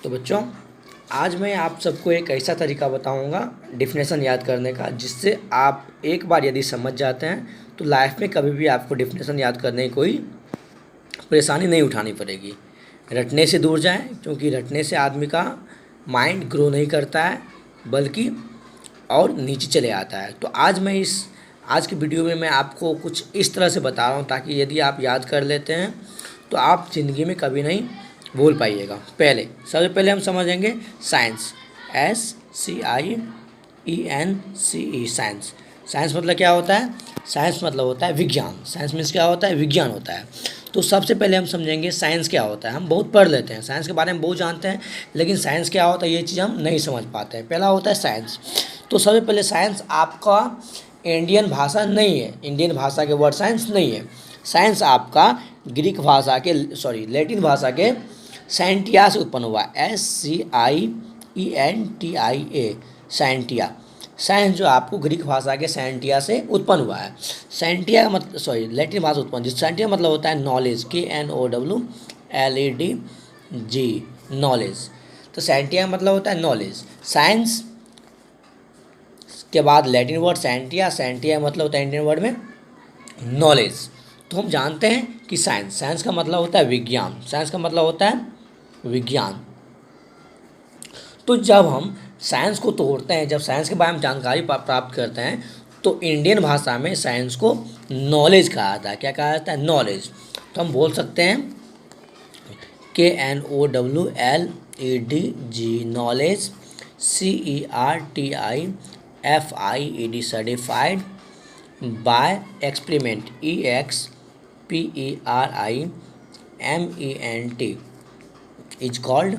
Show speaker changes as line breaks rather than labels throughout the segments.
तो बच्चों, आज मैं आप सबको एक ऐसा तरीका बताऊंगा डिफिनेशन याद करने का, जिससे आप एक बार यदि समझ जाते हैं तो लाइफ में कभी भी आपको डिफिनेशन याद करने की कोई परेशानी नहीं उठानी पड़ेगी। रटने से दूर जाएं, क्योंकि रटने से आदमी का माइंड ग्रो नहीं करता है बल्कि और नीचे चले आता है। तो आज की वीडियो में मैं आपको कुछ इस तरह से बता रहा हूँ ताकि यदि आप याद कर लेते हैं तो आप ज़िंदगी में कभी नहीं भूल पाइएगा। सबसे पहले हम समझेंगे साइंस, SCIENCE, साइंस। साइंस मतलब क्या होता है? साइंस मतलब होता है विज्ञान। साइंस मीन्स क्या होता है? विज्ञान होता है। तो सबसे पहले हम समझेंगे साइंस क्या होता है। हम बहुत पढ़ लेते हैं, साइंस के बारे में बहुत जानते हैं, लेकिन साइंस क्या होता है ये चीज़ हम नहीं समझ पाते हैं। पहला होता है साइंस। तो सबसे पहले साइंस आपका इंडियन भाषा नहीं है, इंडियन भाषा के वर्ड साइंस नहीं है। साइंस आपका ग्रीक भाषा के लैटिन भाषा के साइंटिया से उत्पन्न हुआ। SCIENTIA, scientia. साइंस जो आपको ग्रीक भाषा के साइंटिया से उत्पन्न हुआ है। साइंटिया का मतलब लैटिन भाषा उत्पन्न, जिस साइंटिया मतलब होता है नॉलेज, KNOWLEDG, नॉलेज। तो साइंटिया का मतलब होता है नॉलेज। साइंस के बाद लैटिन वर्ड साइंटिया, साइंटिया मतलब होता है इंडियन वर्ड में नॉलेज। तो हम जानते हैं कि साइंस का मतलब होता है विज्ञान। साइंस का मतलब होता है विज्ञान। तो जब हम साइंस को तोड़ते हैं, जब साइंस के बारे में जानकारी प्राप्त करते हैं, तो इंडियन भाषा में साइंस को नॉलेज कहा जाता है। क्या कहा जाता है? नॉलेज। तो हम बोल सकते हैं KNOWLEDG, knowledge. CERTIFIED, certified by experiment, EXPERIMENT, is called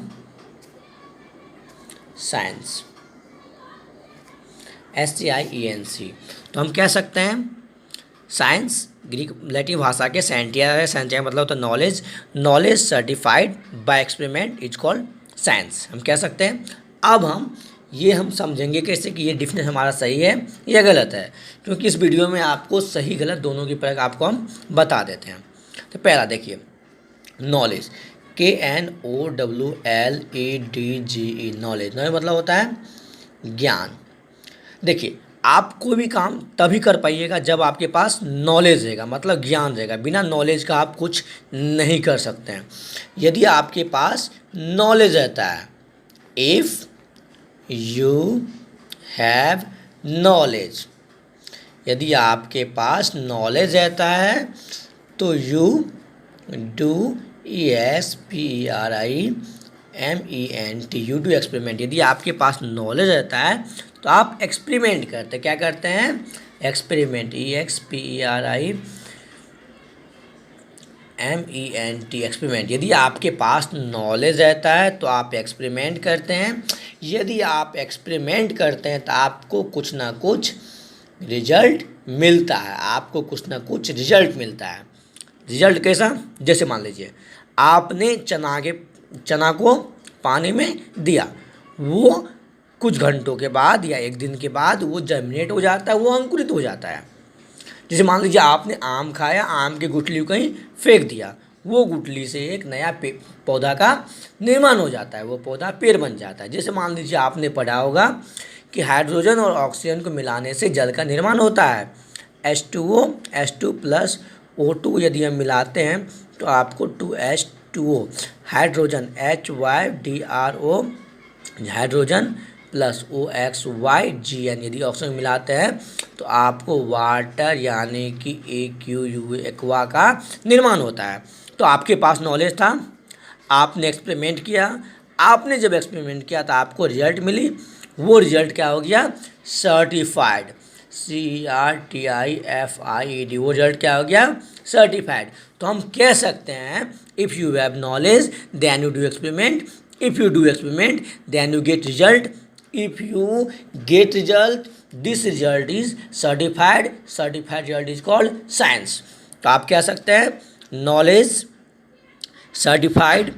science. SCIENC। तो हम कह सकते हैं साइंस ग्रीक लैटिन भाषा के साइंटिया है। साइंटिया मतलब होता है knowledge. Knowledge certified by experiment is called science, हम कह सकते हैं। अब हम समझेंगे कैसे कि ये डिफिनेशन हमारा सही है या गलत है, क्योंकि इस वीडियो में आपको सही गलत दोनों की परख आपको हम बता देते हैं। तो पहला देखिए, नॉलेज, KNOWLEDGE, नॉलेज। नॉलेज मतलब होता है ज्ञान। देखिए, आप कोई भी काम तभी कर पाइएगा जब आपके पास नॉलेज रहेगा, मतलब ज्ञान रहेगा। बिना नॉलेज का आप कुछ नहीं कर सकते हैं। यदि आपके पास नॉलेज रहता है, इफ़ यू हैव नॉलेज, यदि आपके पास नॉलेज रहता है तो you do EXPERIMENT, you do experiment. यदि आपके पास नॉलेज रहता है तो आप एक्सपेरिमेंट करते हैं। क्या करते हैं? Experiment, EXPERIMENT, experiment. यदि आपके पास नॉलेज रहता है तो आप एक्सपेरिमेंट करते हैं। यदि आप एक्सपेरिमेंट करते हैं तो आपको कुछ ना कुछ रिजल्ट मिलता है, आपको कुछ ना कुछ रिजल्ट मिलता है। रिजल्ट कैसा? जैसे मान लीजिए आपने चना को पानी में दिया, वो कुछ घंटों के बाद या एक दिन के बाद वो जर्मिनेट हो जाता है, वो अंकुरित हो जाता है। जैसे मान लीजिए आपने आम खाया, आम की गुठली को कहीं फेंक दिया, वो गुठली से एक नया पौधा का निर्माण हो जाता है, वो पौधा पेड़ बन जाता है। जैसे मान लीजिए आपने पढ़ा होगा कि हाइड्रोजन और ऑक्सीजन को मिलाने से जल का निर्माण होता है। H2O, H2 प्लस O2 यदि हम मिलाते हैं तो आपको 2H2O, hydrogen HYDRO, hydrogen plus OXYGN, यदि ऑक्सीजन मिलाते हैं तो आपको वाटर यानी कि AQU, एक्वा का निर्माण होता है। तो आपके पास नॉलेज था, आपने एक्सपेरिमेंट किया। आपने जब एक्सपेरिमेंट किया तो आपको रिजल्ट मिली, वो रिजल्ट क्या हो गया? सर्टिफाइड, CERTIFIED, वो रिजल्ट क्या हो गया? सर्टिफाइड। तो हम कह सकते हैं if you have knowledge then you do experiment, if you do experiment then you get result, if you get result this result is certified, certified result is called science. तो आप कह सकते हैं नॉलेज सर्टिफाइड